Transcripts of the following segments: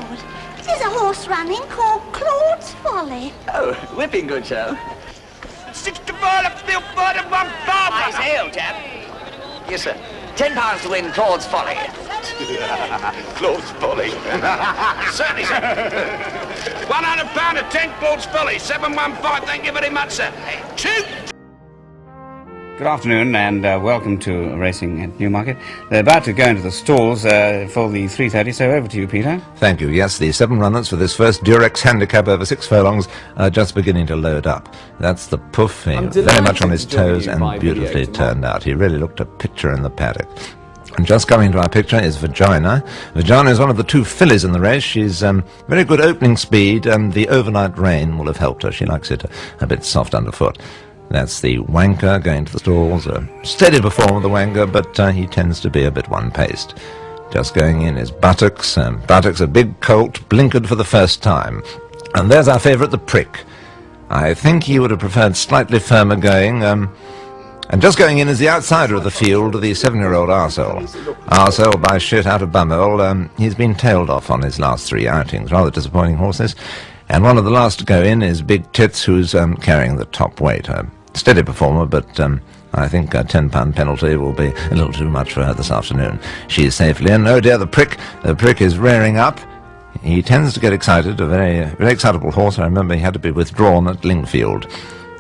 Claude. This is a horse running called Claude's Folly. Oh, whipping good show. 65 up still 41 I say, old chap. Yes, sir. £10 to win Claude's Folly. Claude's Folly. Certainly, sir. £100 a 10 Claude's Folly. 715, thank you very much, sir. Two. Good afternoon and welcome to racing at Newmarket. They're about to go into the stalls for the 3:30, so over to you, Peter. Thank you. Yes, the 7 runners for this first Durex handicap over 6 furlongs are just beginning to load up. That's the Puff, very much on his toes and beautifully turned out. He really looked a picture in the paddock. And just coming to our picture is Vagina. Vagina is one of the 2 fillies in the race. She's very good opening speed, and the overnight rain will have helped her. She likes it a bit soft underfoot. That's the Wanker going to the stalls. A steady performer, the Wanker, but he tends to be a bit one-paced. Just going in is Buttocks. Buttocks, a big colt, blinkered for the first time. And there's our favourite, the Prick. I think he would have preferred slightly firmer going. And just going in is the outsider of the field, the 7-year-old Arsehole. Arsehole by shit out of Bumhole. He's been tailed off on his last 3 outings. Rather disappointing horses. And one of the last to go in is Big Tits, who's carrying the top weight. Steady performer, but I think a £10 penalty will be a little too much for her this afternoon. She's safely in. Oh dear, the Prick. The Prick is rearing up. He tends to get excited, a very excitable horse. I remember he had to be withdrawn at Lingfield.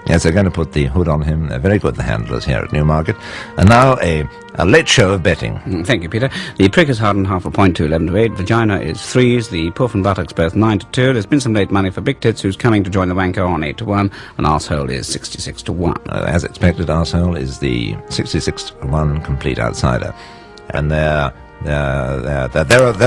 Yes, they're going to put the hood on him. They're very good, the handlers here at Newmarket. And now a late show of betting. Thank you, Peter. The Prick is hard and half a point to 11 to 8. Vagina is 3s. The Puff and Buttocks both 9 to 2. There's been some late money for Big Tits, who's coming to join the Wanker on 8 to 1. And Arsehole is 66 to 1. As expected, Arsehole is the 66 to 1 complete outsider. And they're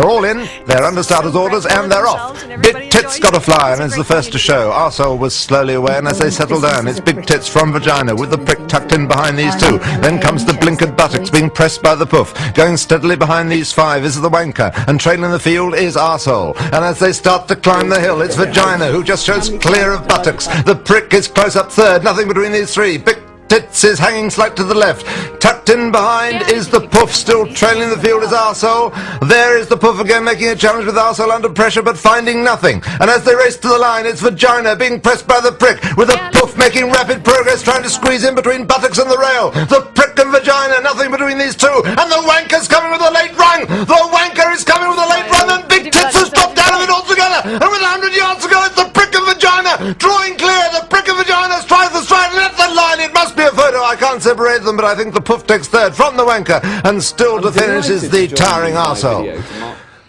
all in, they're under starters' orders, and they're off. Big Tits got a fly and is the first to show. Arsehole was slowly away, and as they settle down, it's Big Tits from Vagina with the Prick tucked in behind these 2. Then comes the blinkered Buttocks being pressed by the Puff. Going steadily behind these 5 is the Wanker, and trailing the field is Arsehole. And as they start to climb the hill, it's Vagina who just shows clear of Buttocks. The Prick is close up third, nothing between these 3. Big Tits is hanging slight to the left. Tucked in behind is the Puff, still trailing the field is Arsehole. There is the Puff again making a challenge with Arsehole under pressure but finding nothing. And as they race to the line, it's Vagina being pressed by the Prick, with the Puff making rapid progress trying to squeeze in between Buttocks and the rail. The Prick and Vagina, nothing between these 2. And the Wanker's coming with a late run. The Wanker is coming with a late run, and Big Tits has dropped out of it altogether. And with 100 yards to go, it's the Prick and Vagina drawing clear. The Prick and Vagina strive the stride, and at the line it must be a photo. I can't separate them, but I think the Puff takes third from the Wanker, and still to finish is the towering Arsehole.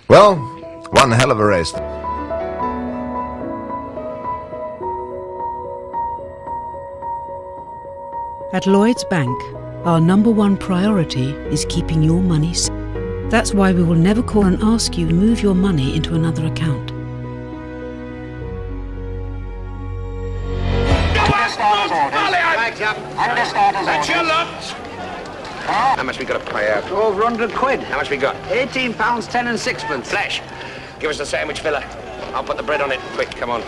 Well, one hell of a race. At Llyods Bank, our #1 priority is keeping your money safe. That's why we will never call and ask you to move your money into another account. That's your lot. How much we got to pay out? Over 100 quid. How much we got? £18, 10 and 6pence. Flash, give us the sandwich filler. I'll put the bread on it. Quick, come on.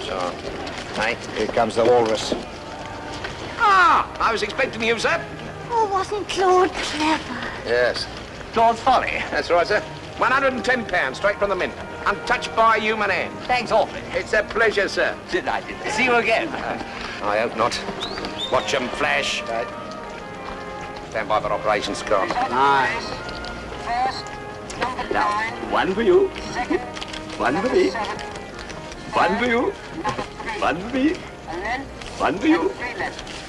So, hey, here comes the walrus. Ah, I was expecting you, sir. Oh, wasn't Claude clever? Yes. Claude's Folly. That's right, sir. £110, straight from the mint. Untouched by a human hand. Thanks awfully. It's a pleasure, sir. Delighted. See you again. I hope not. Watch 'em flash. Stand by for Operation Scott. Nice. Now, 1 for you. 1 for me. 1 for you. 1 for me. 1 for you.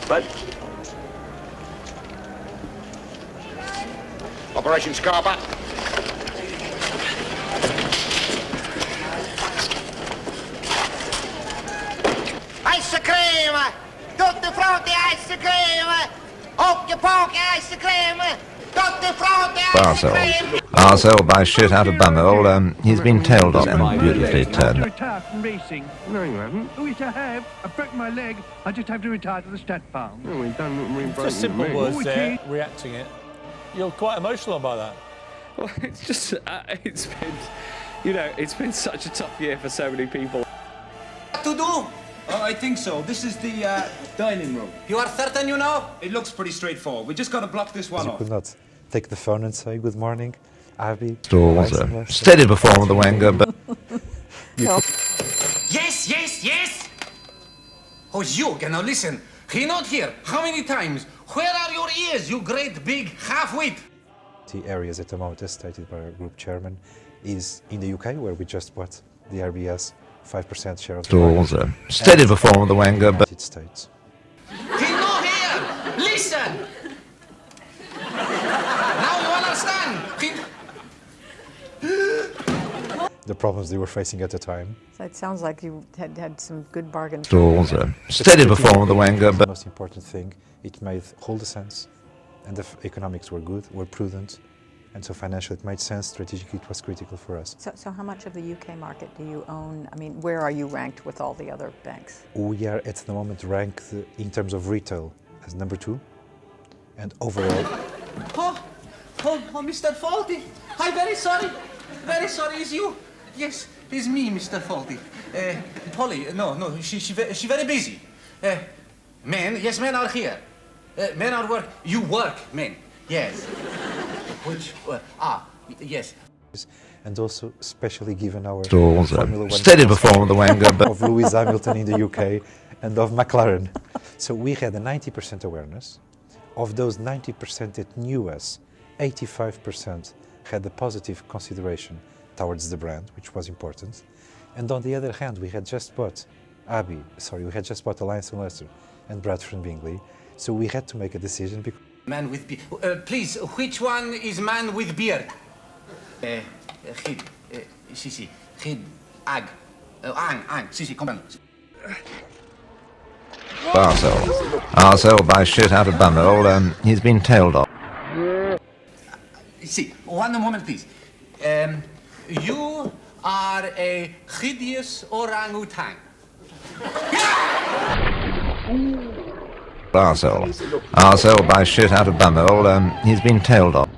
1. Operation Scarpa. Ice cream! Tutti frutti ice cream! Occhio poche ice cream! Tutti frutti ice cream! Arsehole by shit out of Bumhole. He's been tailed off and beautifully turned. Retired from racing. No, you haven't. Oh, yes, I have. I broke my leg. I just have to retire to the Stratford. No, we've done. Just simple words there, reacting it. You're quite emotional by that. Well, it's just, it's been, it's been such a tough year for so many people. What to do? Oh, I think so. This is the dining room. You are certain you know? It looks pretty straightforward. We just got to block this one off. You could not take the phone and say good morning. Stalls a steady performer, the Wenger, but... Yes, yes, yes! Oh, Jürgen, now listen. He not here. How many times? Where are your ears, you great big half-wit? The areas at the moment, as stated by our group chairman, is in the UK, where we just bought the RBS 5% share of the Stalls a steady performer, the Wenger, but... United States. He not here! Listen! Now you understand! The problems they were facing at the time. So it sounds like you had some good bargains. Stalls a steady performer, the Wenger, but... The most important thing, it made all the sense, and the economics were good, were prudent, and so financially it made sense, strategically it was critical for us. So how much of the UK market do you own? I mean, where are you ranked with all the other banks? We are at the moment ranked in terms of retail as number 2, and overall... Oh, Mr. Fawlty. I'm very sorry. Very sorry, it's you. Yes, it's me, Mr. Fawlty. Polly, no, she very busy. Men are here. Men are work. You work, men. Yes. Which, yes. And also, especially given our Stalls Formula a 1 steady performer, the Wenger, but... of Lewis Hamilton in the UK and of McLaren. So we had a 90% awareness. Of those 90% that knew us, 85% had a positive consideration towards the brand, which was important. And on the other hand, we had just bought Alliance and Leicester and Bradford and Bingley, so we had to make a decision. Man with beard. Please, which one is man with beard? Hid, Hid, Ag, Ang, come on. Arsell by shit out of Bummerall, he's been tailed off. One moment, please. You are a hideous orangutan. Arsell by shit out of Bummerall, he's been tailed off.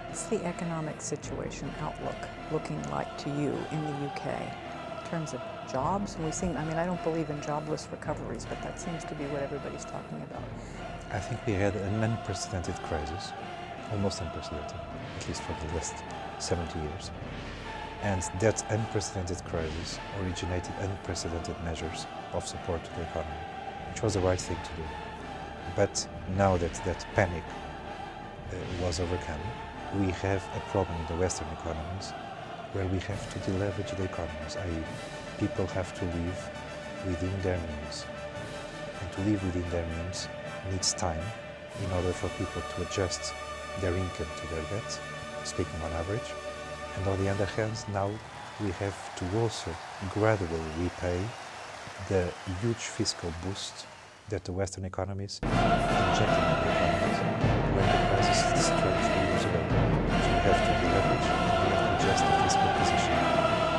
What's the economic situation outlook looking like to you in the UK in terms of jobs? And I don't believe in jobless recoveries, but that seems to be what everybody's talking about. I think we had an unprecedented crisis, almost unprecedented, at least for the last 70 years. And that unprecedented crisis originated unprecedented measures of support to the economy, which was the right thing to do. But now that that panic was overcome, we have a problem in the Western economies where we have to deleverage the economies, i.e. people have to live within their means. And to live within their means needs time in order for people to adjust their income to their debt, speaking on average. And on the other hand, now we have to also gradually repay the huge fiscal boost that the Western economies injected in the economies when the crisis struck 3 years ago. So we have to deleverage and we have to adjust the fiscal position.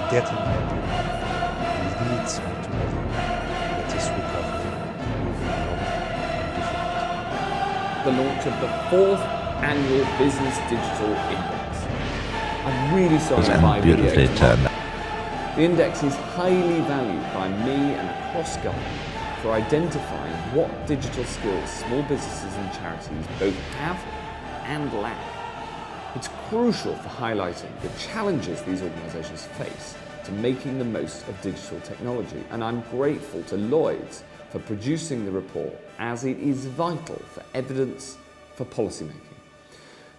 That, in my opinion, leads me to believe that this recovery will be long and difficult. The launch of the 4th annual Business Digital Index. I'm really sorry to buy beautifully turned. The index is highly valued by me and across government for identifying what digital skills small businesses and charities both have and lack. It's crucial for highlighting the challenges these organisations face to making the most of digital technology, and I'm grateful to Lloyds for producing the report, as it is vital for evidence for policymaking.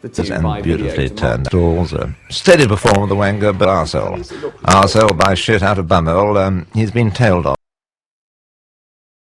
And beautifully turned. Stalls a steady performer, the Wenger, but Arsell by shit out of Bummerall, he's been tailed off.